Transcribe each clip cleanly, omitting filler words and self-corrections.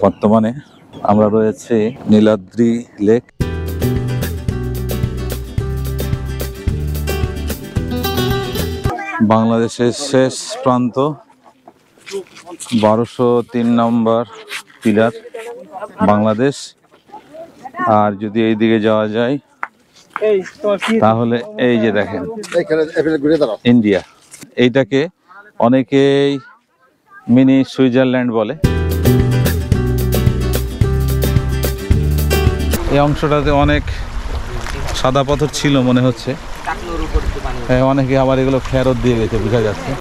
বর্তমানে আমরা রয়েছে নীলাদ্রি লেক। বাংলাদেশের শেষ প্রান্ত 1203 নম্বর পিলার বাংলাদেশ। আর যদি এই দিকে যাওয়া যায় তাহলে এই যে দেখেন ইন্ডিয়া। এইটাকে অনেকেই মিনি সুইজারল্যান্ড বলে। এই অংশটাতে অনেক সাদা পাথর ছিল মনে হচ্ছে, অনেকে আবার এগুলো ফেরত দিয়ে গেছে বোঝা যাচ্ছে।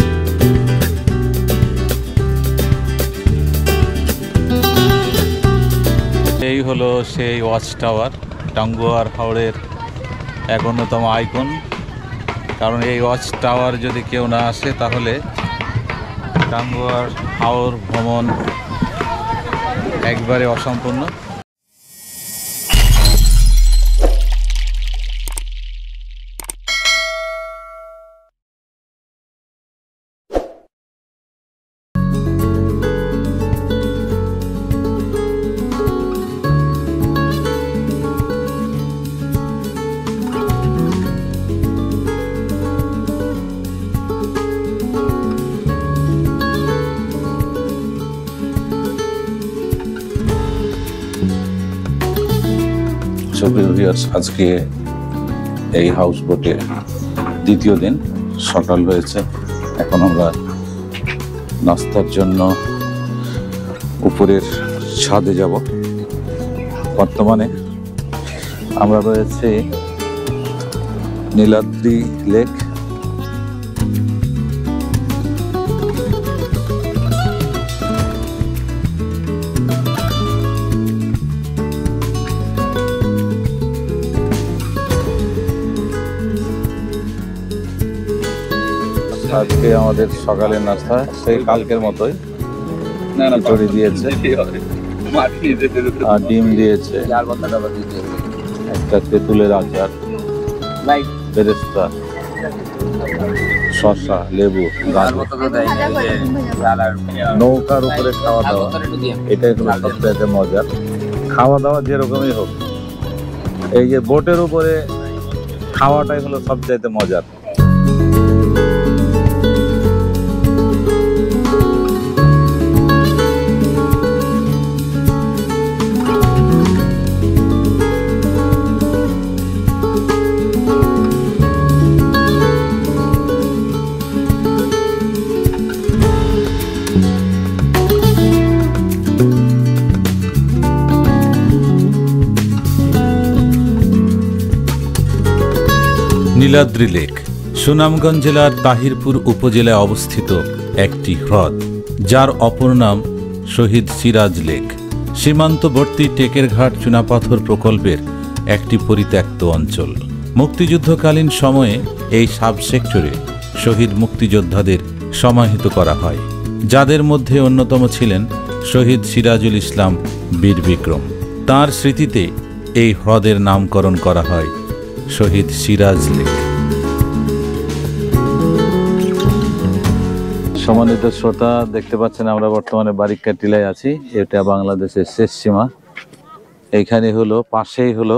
এই হলো সেই ওয়াচ টাওয়ার, টাঙ্গুয়ার হাওড়ের এক অন্যতম আইকন। কারণ এই ওয়াচ টাওয়ার যদি কেউ না আসে তাহলে টাঙ্গুয়ার হাওর ভ্রমণ একবারে অসম্পূর্ণ। আজকে এই হাউস বোটে দ্বিতীয় দিন, সকাল হয়েছে। এখন আমরা নাস্তার জন্য উপরের ছাদে যাব। বর্তমানে আমরা রয়েছে নীলাদ্রি লেক। আজকে আমাদের সকালের নাস্তা সেই কালকের মতোই, খিচুড়ি দিয়েছে আর ডিম দিয়েছে, একটা তেঁতুলের আচার, বেরেস্তা, শসা, লেবু, নৌকার উপরে খাওয়া দাওয়া। এটাই হলো সবচাইতে মজা। খাওয়া দাওয়া যেরকমই হোক, এই যে বোটের উপরে খাওয়াটাই হলো সবচাইতে মজার। নীলাদ্রি লেক সুনামগঞ্জ জেলার তাহিরপুর উপজেলায় অবস্থিত একটি হ্রদ, যার অপর নাম শহীদ সিরাজ লেক। সীমান্তবর্তী টেকের ঘাট চুনাপাথর প্রকল্পের একটি পরিত্যক্ত অঞ্চল। মুক্তিযুদ্ধকালীন সময়ে এই সাব সেক্টরে শহীদ মুক্তিযোদ্ধাদের সমাহিত করা হয়, যাদের মধ্যে অন্যতম ছিলেন শহীদ সিরাজুল ইসলাম বীর বিক্রম। তাঁর স্মৃতিতে এই হ্রদের নামকরণ করা হয় শহীদ সিরাজ লেক। সম্মানিত শ্রোতা, দেখতে পাচ্ছেন আমরা বর্তমানে বারিক্কা টিলায় আছি। এটা বাংলাদেশের শেষ সীমা। এইখানে হলো পাশেই হলো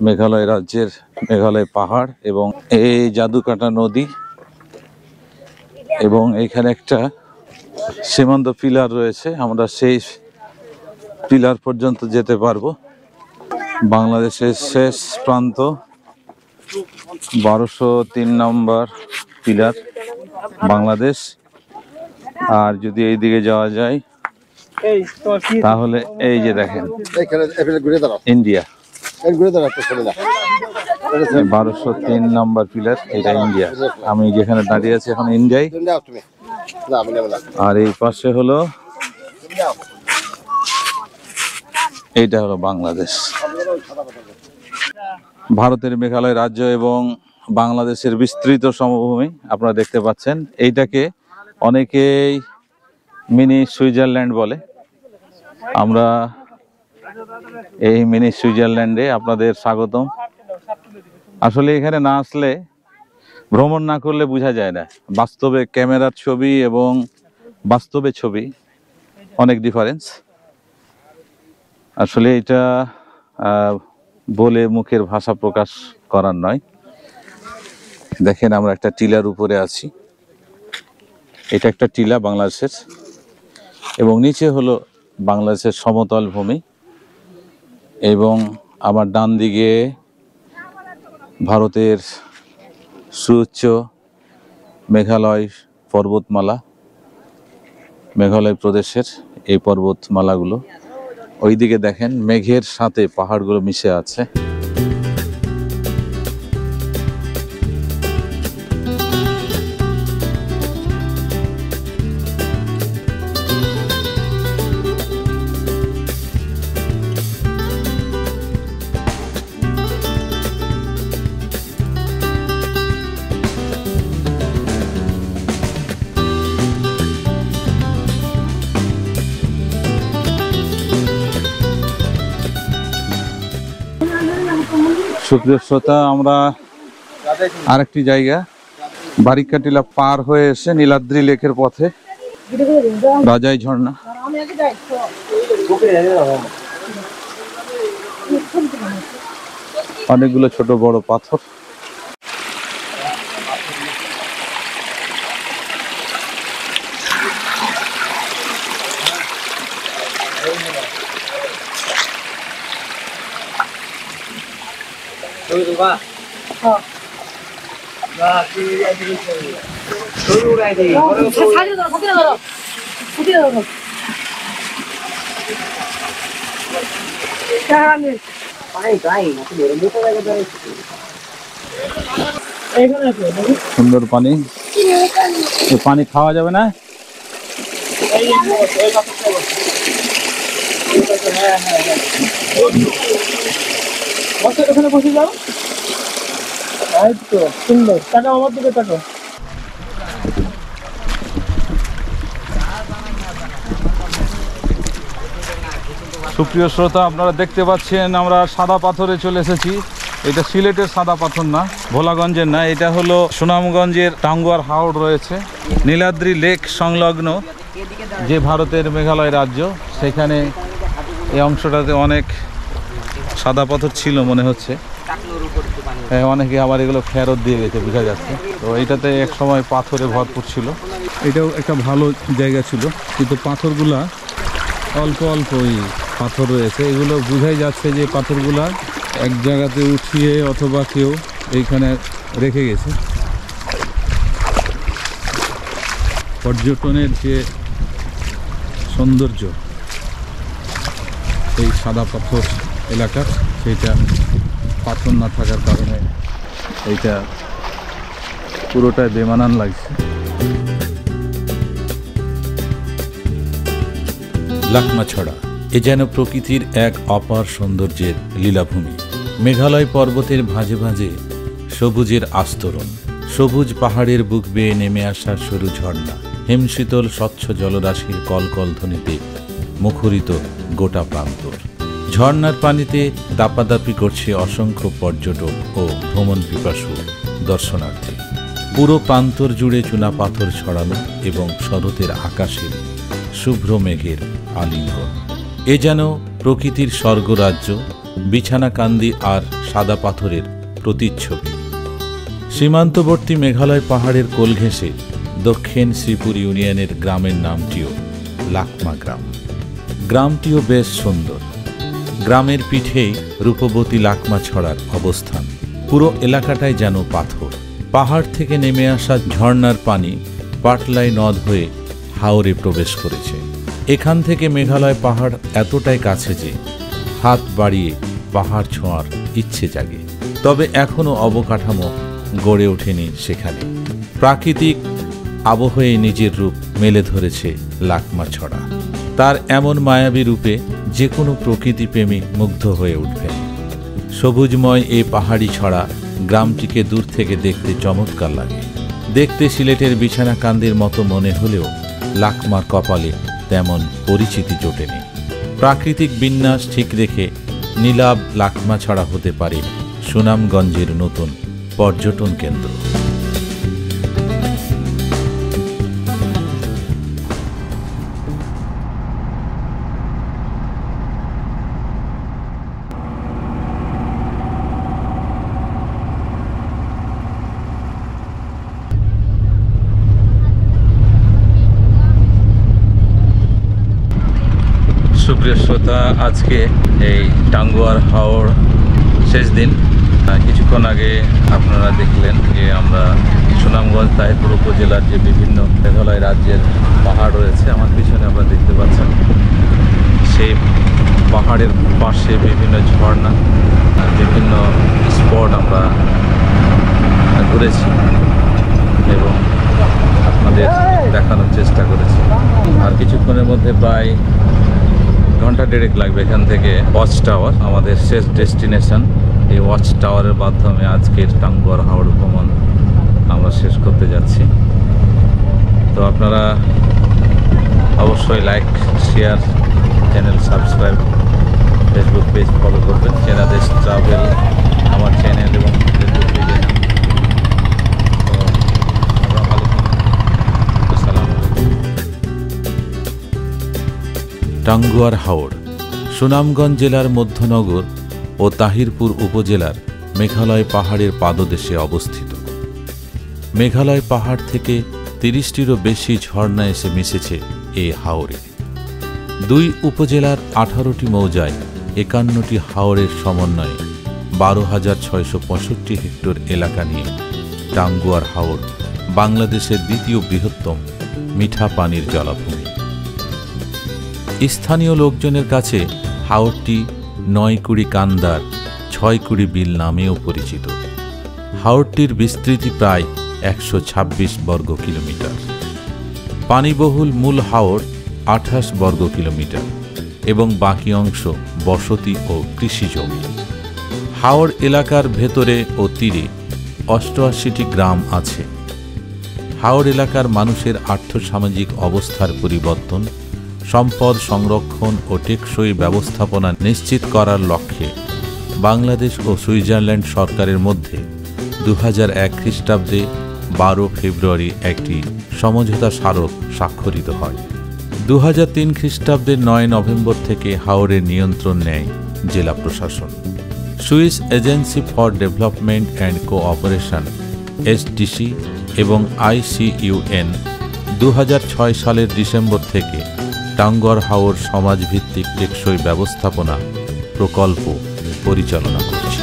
মেঘালয় রাজ্যের মেঘালয় পাহাড় এবং এই জাদুকাটা নদী, এবং এইখানে একটা সীমান্ত পিলার রয়েছে। আমরা সেই পিলার পর্যন্ত যেতে পারবো। বাংলাদেশের শেষ প্রান্ত 1203 নম্বর পিলার বাংলাদেশ। আর যদি এই দিকে যাওয়া যায় তাহলে এই যে দেখেন ইন্ডিয়া। 1203 নম্বর পিলার, এটা ইন্ডিয়া। আমি যেখানে দাঁড়িয়ে আছি এখন ইন্ডিয়ায়। আর এই পাশে হলো, এইটা হলো বাংলাদেশ। ভারতের মেঘালয় রাজ্য এবং বাংলাদেশের বিস্তৃত সমভূমি আপনারা দেখতে পাচ্ছেন। এইটাকে অনেকেই মিনি সুইজারল্যান্ড বলে। আমরা এই মিনি সুইজারল্যান্ডে আপনাদের স্বাগতম। আসলে এখানে না আসলে, ভ্রমণ না করলে বোঝা যায় না। বাস্তবে ক্যামেরার ছবি এবং বাস্তবে ছবি অনেক ডিফারেন্স। আসলে এটা বলে মুখের ভাষা প্রকাশ করার নয়। দেখেন আমরা একটা টিলার উপরে আছি, এটা একটা টিলা বাংলাদেশের, এবং নিচে হলো বাংলাদেশের সমতল ভূমি, এবং আমার ডান দিকে ভারতের সুউচ্চ মেঘালয় পর্বতমালা, মেঘালয় প্রদেশের এই পর্বতমালাগুলো। ওইদিকে দেখেন মেঘের সাথে পাহাড়গুলো মিশে আছে। সুপ্রিয় শ্রোতা, আমরা আরেকটি জায়গা বারিকা টিলা পার হয়ে এসে নীলাদ্রি লেকের পথে রাজাই ঝর্ণা। অনেকগুলো ছোট বড় পাথর। সুন্দর পানি, এই পানি খাওয়া যাবে না? ওখানে বসে যাও। এই তো সুন্দর, তাকাও আমার দিকে তাকাও। সুপ্রিয় শ্রোতা, আপনারা দেখতে পাচ্ছেন আমরা সাদা পাথরে চলে এসেছি। এটা সিলেটের সাদা পাথর না, ভোলাগঞ্জের না, এটা হলো সুনামগঞ্জের টাঙ্গুয়ার হাওড় রয়েছে। নীলাদ্রি লেক সংলগ্ন যে ভারতের মেঘালয় রাজ্য, সেখানে এই অংশটাতে অনেক সাদা পাথর ছিল মনে হচ্ছে। অনেকে আবার এগুলো ফেরত দিয়ে গেছে, বোঝা যাচ্ছে। তো এইটাতে এক সময় পাথরে ভরপুর ছিল, এটাও একটা ভালো জায়গা ছিল, কিন্তু পাথরগুলা অল্প অল্প পাথর রয়েছে। এগুলো বোঝাই যাচ্ছে যে পাথরগুলা এক জায়গাতে উঠিয়ে অথবা কেউ এইখানে রেখে গেছে। পর্যটনের যে সৌন্দর্য এই সাদা পাথর এলাকার, সেইটা পাথর না থাকার কারণে এইটা পুরোটাই বেমানান লাগছে। লাকমাছড়া এ যেন প্রকৃতির এক অপার সৌন্দর্যের লীলাভূমি। মেঘালয় পর্বতের ভাঁজে ভাঁজে সবুজের আস্তরণ, সবুজ পাহাড়ের বুক বেয়ে নেমে আসা সরু ঝর্ণা, হিমশীতল স্বচ্ছ জলরাশির কলকল ধ্বনিতে মুখরিত গোটা প্রান্তর। ঝর্ণার পানিতে দাপাদাপি করছে অসংখ্য পর্যটক ও ভ্রমণ পিপাসু দর্শনার্থী। পুরো প্রান্তর জুড়ে চুনা পাথর ছড়ানো এবং শরতের আকাশের শুভ্র মেঘের আলিঙ্গন। এ যেন প্রকৃতির স্বর্গরাজ্য, বিছানাকান্দি আর সাদা পাথরের প্রতিচ্ছবি। সীমান্তবর্তী মেঘালয় পাহাড়ের কোল ঘেঁষে দক্ষিণ শ্রীপুর ইউনিয়নের গ্রামের নামটিও লাকমা গ্রাম। গ্রামটিও বেশ সুন্দর। গ্রামের পিঠেই রূপবতী লাকমাছড়ার অবস্থান। পুরো এলাকাটাই যেন পাথর। পাহাড় থেকে নেমে আসা ঝর্ণার পানি পাটলাই নদ হয়ে হাওরে প্রবেশ করেছে। এখান থেকে মেঘালয় পাহাড় এতটাই কাছে যে হাত বাড়িয়ে পাহাড় ছোঁয়ার ইচ্ছে জাগে। তবে এখনও অবকাঠামো গড়ে ওঠেনি সেখানে। প্রাকৃতিক আবহে নিজের রূপ মেলে ধরেছে লাকমাছড়া। তার এমন মায়াবী রূপে যে কোনো প্রকৃতিপ্রেমী মুগ্ধ হয়ে উঠবে। সবুজময় এ পাহাড়ি ছড়া গ্রামটিকে দূর থেকে দেখতে চমৎকার লাগে। দেখতে সিলেটের বিছানাকান্দির মতো মনে হলেও লাকমার কপালে তেমন পরিচিতি জোটেনি। প্রাকৃতিক বিন্যাস ঠিক রেখে নীলাভ লাকমাছড়া হতে পারে সুনামগঞ্জের নতুন পর্যটন কেন্দ্র। সুপ্রিয় শ্রোতা, আজকে এই টাঙ্গুয়ার হাওর শেষ দিন। কিছুক্ষণ আগে আপনারা দেখলেন যে আমরা সুনামগঞ্জ তাহিরপুর উপজেলার যে বিভিন্ন মেঘালয় রাজ্যের পাহাড় রয়েছে, আমার পিছনে আপনারা দেখতে পাচ্ছেন, সেই পাহাড়ের পাশে বিভিন্ন ঝর্ণা, বিভিন্ন স্পট আমরা ঘুরেছি এবং আপনাদের দেখানোর চেষ্টা করেছি। আর কিছুক্ষণের মধ্যে প্রায় ঘন্টা দেড়েক লাগবে এখান থেকে ওয়াচ টাওয়ার, আমাদের শেষ ডেস্টিনেশন। এই ওয়াচ টাওয়ারের মাধ্যমে আজকের টাঙ্গুয়ার হাওর ভ্রমণ আমরা শেষ করতে যাচ্ছি। তো আপনারা অবশ্যই like, share, channel subscribe, Facebook page follow করবেন। চেনা দেশ ট্রাভেল আমার চ্যানেল এবং ফেসবুক পেজে। তো আমরা ভালো থাকুন। আসসালামু আলাইকুম। টাঙ্গুয়ার হাওর সুনামগঞ্জ জেলার মধ্যনগর ও তাহিরপুর উপজেলার মেঘালয় পাহাড়ের পাদদেশে অবস্থিত। মেঘালয় পাহাড় থেকে 30টিরও বেশি ঝর্ণা এসে মিশেছে এই হাওরে। দুই উপজেলার 18টি মৌজায় 51টি হাওরের সমন্বয়ে 12,665 হেক্টর এলাকা নিয়ে টাঙ্গুয়ার হাওর বাংলাদেশের দ্বিতীয় বৃহত্তম মিঠা পানির জলাভূমি। স্থানীয় লোকজনের কাছে হাওরটি 9 কুড়ি কান্দার 6 কুড়ি বিল নামেও পরিচিত। হাওরটির বিস্তৃতি প্রায় 126 বর্গ কিলোমিটার। পানিবহুল মূল হাওর 28 বর্গ কিলোমিটার এবং বাকি অংশ বসতি ও কৃষি জমি। হাওর এলাকার ভেতরে ও তীরে 88টি গ্রাম আছে। হাওর এলাকার মানুষের আর্থসামাজিক অবস্থার পরিবর্তন, সম্পদ সংরক্ষণ ও টেকসই ব্যবস্থাপনা নিশ্চিত করার লক্ষ্যে বাংলাদেশ ও সুইজারল্যান্ড সরকারের মধ্যে 2001 খ্রিস্টাব্দে 12 ফেব্রুয়ারি একটি সমঝোতা স্মারক স্বাক্ষরিত হয়। 2003 খ্রিস্টাব্দের 9 নভেম্বর থেকে হাওরের নিয়ন্ত্রণ নেয় জেলা প্রশাসন। Swiss agency for development and cooperation SDC এবং ICUN 2006 সালের ডিসেম্বর থেকে টাঙ্গুয়ার হাওর সমাজভিত্তিক টেকসই ব্যবস্থাপনা প্রকল্প পরিচালনা করছে।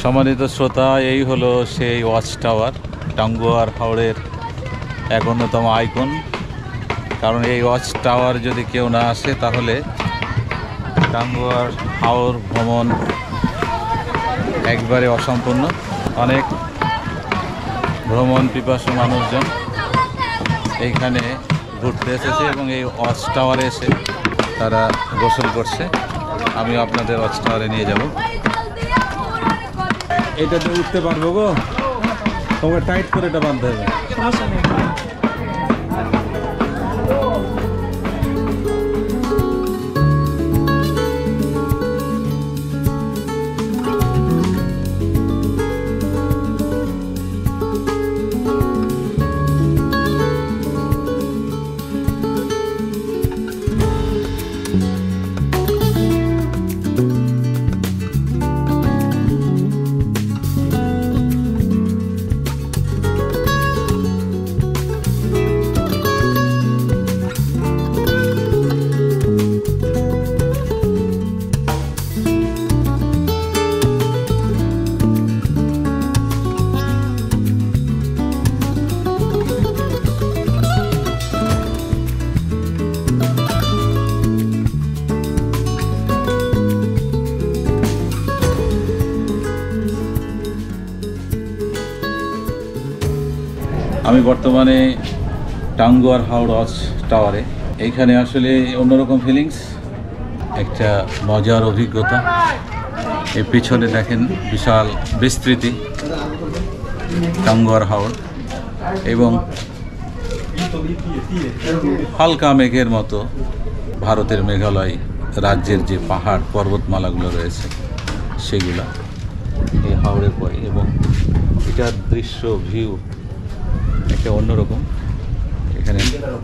সম্মানিত শ্রোতা, এই হলো সেই ওয়াচ টাওয়ার, টাঙ্গুয়ার হাওরের এক অন্যতম আইকন। কারণ এই ওয়াচ টাওয়ার যদি কেউ না আসে তাহলে টাঙ্গুয়ার হাওর ভ্রমণ একবারে অসম্পূর্ণ। অনেক ভ্রমণ পিপাসু মানুষজন এইখানে ঘুরতে এসেছে এবং এই ওয়াচ টাওয়ারে এসে তারা গোসল করছে। আমি আপনাদের ওয়াচ টাওয়ারে নিয়ে যাব। এটাতে উঠতে পারবো গো? তোমাকে টাইট করে এটা বাঁধতে হবে। আমি বর্তমানে টাঙ্গুয়ার হাওর ওয়াচ টাওয়ারে। এইখানে আসলে অন্যরকম ফিলিংস, একটা মজার অভিজ্ঞতা। এই পিছনে দেখেন বিশাল বিস্তৃতি টাঙ্গুয়ার হাওর এবং হালকা মেঘের মতো ভারতের মেঘালয় রাজ্যের যে পাহাড় পর্বতমালাগুলো রয়েছে সেগুলো এই হাওরের পরে, এবং এটার দৃশ্য ভিউ একটা অন্যরকম। এখানে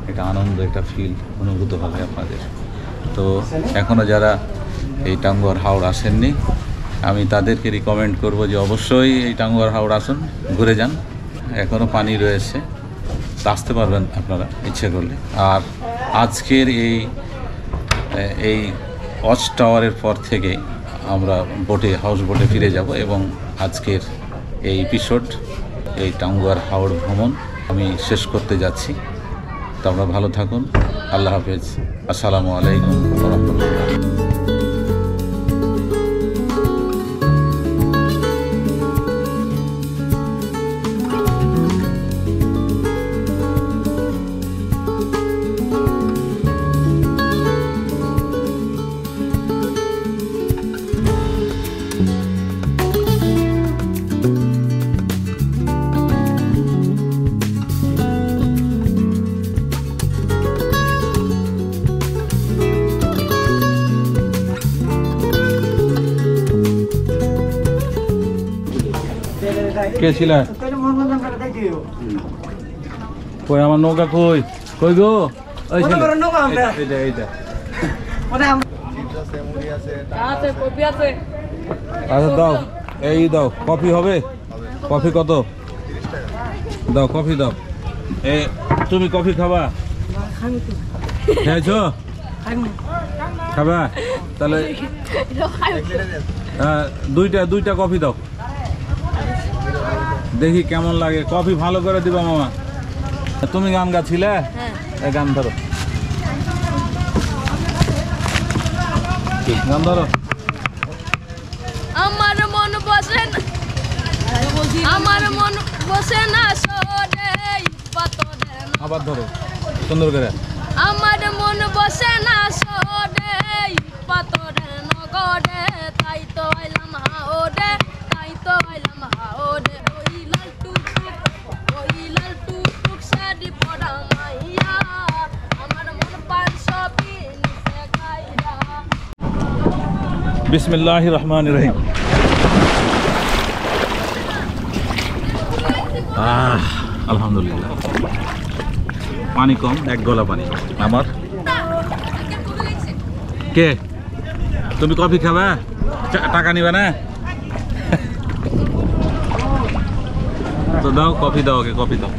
একটা আনন্দ, একটা ফিল অনুভূত হবে আপনাদের। তো এখনও যারা এই টাঙ্গুয়ার হাওর আসেননি আমি তাদেরকে রিকমেন্ড করব যে অবশ্যই এই টাঙ্গুয়ার হাওড় আসুন, ঘুরে যান। এখনও পানি রয়েছে, আসতে পারবেন আপনারা ইচ্ছে করলে। আর আজকের এই ওয়াচ টাওয়ারের পর থেকে আমরা হাউস বোটে ফিরে যাব এবং আজকের এই এপিসোড, এই টাঙ্গুয়ার হাওড় ভ্রমণ আমি শেষ করতে যাচ্ছি। তো আমরা ভালো থাকুন। আল্লাহ হাফেজ। আসসালামু আলাইকুম ওয়া রাহমাতুল্লাহ। কে ছিল? কই আমার নৌকা কই? কই গো? ওই এইটা। আচ্ছা দাও, এই দাও। কফি হবে? কফি কত? দাও কফি দাও। তুমি কফি খাবা? খেয়েছো? খাবা? তাহলে দুইটা কফি দাও, দেখি কেমন লাগে। কফি ভালো করে দিবা মামা। তুমি গান গাছিলে? গান ধরো, গান ধরো। আমার মন বসে না, আমার মন বসে না সরে পাতরে। আবার ধরো সুন্দর করে। আমার মন বসে না সরে পাতরে নগরে, তাই তো আইলাম হাওড়ে, তাই তো আইলাম হাওড়ে। ওই লাল টুক শাড়ি পরা মাইয়া, আমার মন পান সবই নিচে গাইরা। বিসমিল্লাহির রহমানির রহিম। আলহামদুলিল্লাহ। পানি কম, এক গলা পানি আমার। কে তুমি কফি খাবা? টাকা নিবে না তো দাও, কফি দাও, ওকে কফি দাও।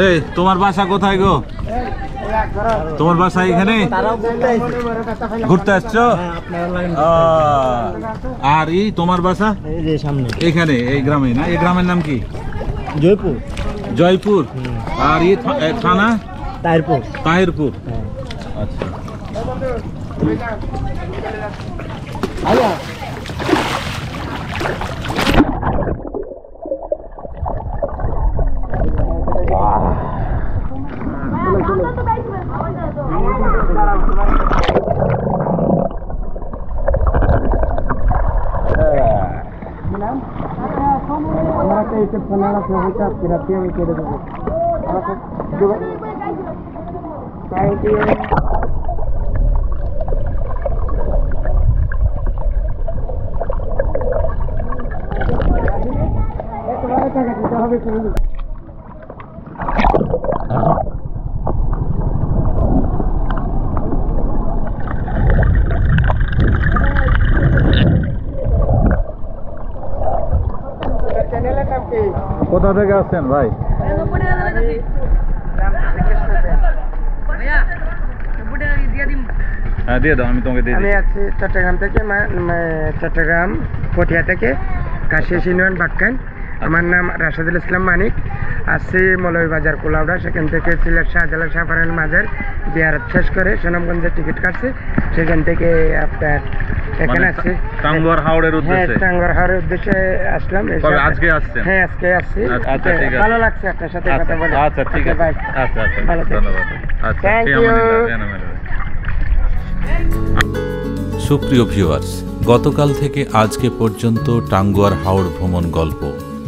এই তোমার বাসা কোথায় গো? তোমার বাসা এখানে? ঘুরতে আসছো? আর তোমার বাসা এখানে, এই গ্রামে না? এই গ্রামের নাম কি? জয়পুর। জয়পুর। আর থানা? তাহিরপুর। তাহিরপুর। আচ্ছা। কোথা থেকে আসছেন ভাই? হ্যাঁ দিয়ে দাও, আমি তোমাকে দিয়ে দিই। আমি আছি চট্টগ্রাম থেকে, চট্টগ্রাম পটিয়া থেকে, কাশিয়াস ইউনিয়ন বাক্কান। আমার নাম রাশেদুল ইসলাম মানিক। আসছি মৌলভীবাজার কুলাউড়া, সেখান থেকে সিলেট শাহজালাল শাহপারান মাজার জিয়ারত শেষ করে সুনামগঞ্জের টিকিট কাটছি, সেখান থেকে আপনার এখানে আসছি টাঙ্গুয়ার হাওড়ের উদ্দেশ্যে। টাঙ্গুয়ার হাওড়ের উদ্দেশ্যে আসলাম। আজকে আসছেন? হ্যাঁ আজকে আসছি। আচ্ছা ঠিক আছে, ভালো লাগছে আপনার সাথে কথা বলে। আচ্ছা ঠিক আছে, আচ্ছা আচ্ছা ভালো থাকবেন। ধন্যবাদ। আচ্ছা Thank ঠিক you. আছে। সুপ্রিয় ভিউয়ার্স, গতকাল থেকে আজকে পর্যন্ত টাঙ্গুয়ার হাওড় ভ্রমণ গল্প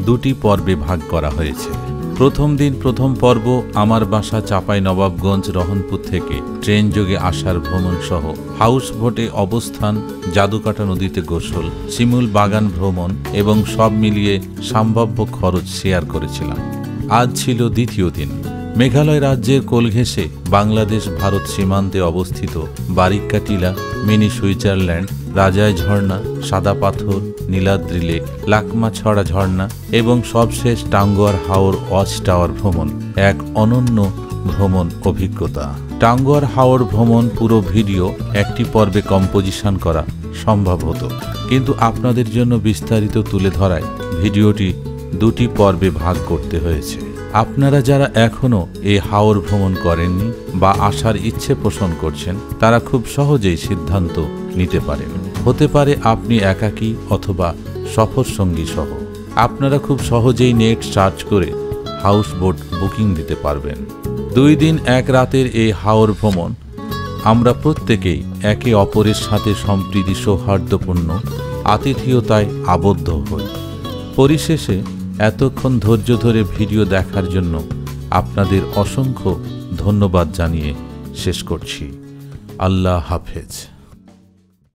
দুটি পর্বে ভাগ করা হয়েছে। প্রথম দিন প্রথম পর্ব আমার বাসা চাঁপাইনবাবগঞ্জ রহনপুর থেকে ট্রেন যোগে আসার ভ্রমণ সহ হাউস বোটে অবস্থান, জাদুকাটা নদীতে গোসল, শিমুল বাগান ভ্রমণ এবং সব মিলিয়ে সম্ভাব্য খরচ শেয়ার করেছিলাম। আজ ছিল দ্বিতীয় দিন। মেঘালয় রাজ্যের কোল ঘেঁষে বাংলাদেশ ভারত সীমান্তে অবস্থিত বারিক্কা টিলা, মিনি সুইজারল্যান্ড, রাজাই ঝর্ণা, সাদা পাথর, নীলাদ্রি লেক, লাকমাছড়া ঝর্ণা এবং সবশেষ টাঙ্গুয়ার হাওর ওয়াচ টাওয়ার ভ্রমণ এক অনন্য ভ্রমণ অভিজ্ঞতা। টাঙ্গুয়ার হাওর ভ্রমণ পুরো ভিডিও একটি পর্বে কম্পোজিশন করা সম্ভব হতো, কিন্তু আপনাদের জন্য বিস্তারিত তুলে ধরায় ভিডিওটি দুটি পর্বে ভাগ করতে হয়েছে। আপনারা যারা এখনও এই হাওর ভ্রমণ করেননি বা আসার ইচ্ছে পোষণ করছেন, তারা খুব সহজেই সিদ্ধান্ত নিতে পারেন। হতে পারে আপনি একাকী অথবা সফর সঙ্গী সহ। আপনারা খুব সহজেই নেট সার্চ করে হাউস বোট বুকিং দিতে পারবেন। 2 দিন 1 রাতের এই হাওর ভ্রমণ আমরা প্রত্যেকেই একে অপরের সাথে সম্প্রীতি সৌহার্দ্যপূর্ণ আতিথেয়তায় আবদ্ধ হই। পরিশেষে এতক্ষণ ধৈর্য ধরে ভিডিও দেখার জন্য আপনাদের অসংখ্য ধন্যবাদ জানিয়ে শেষ করছি। আল্লাহ হাফেজ।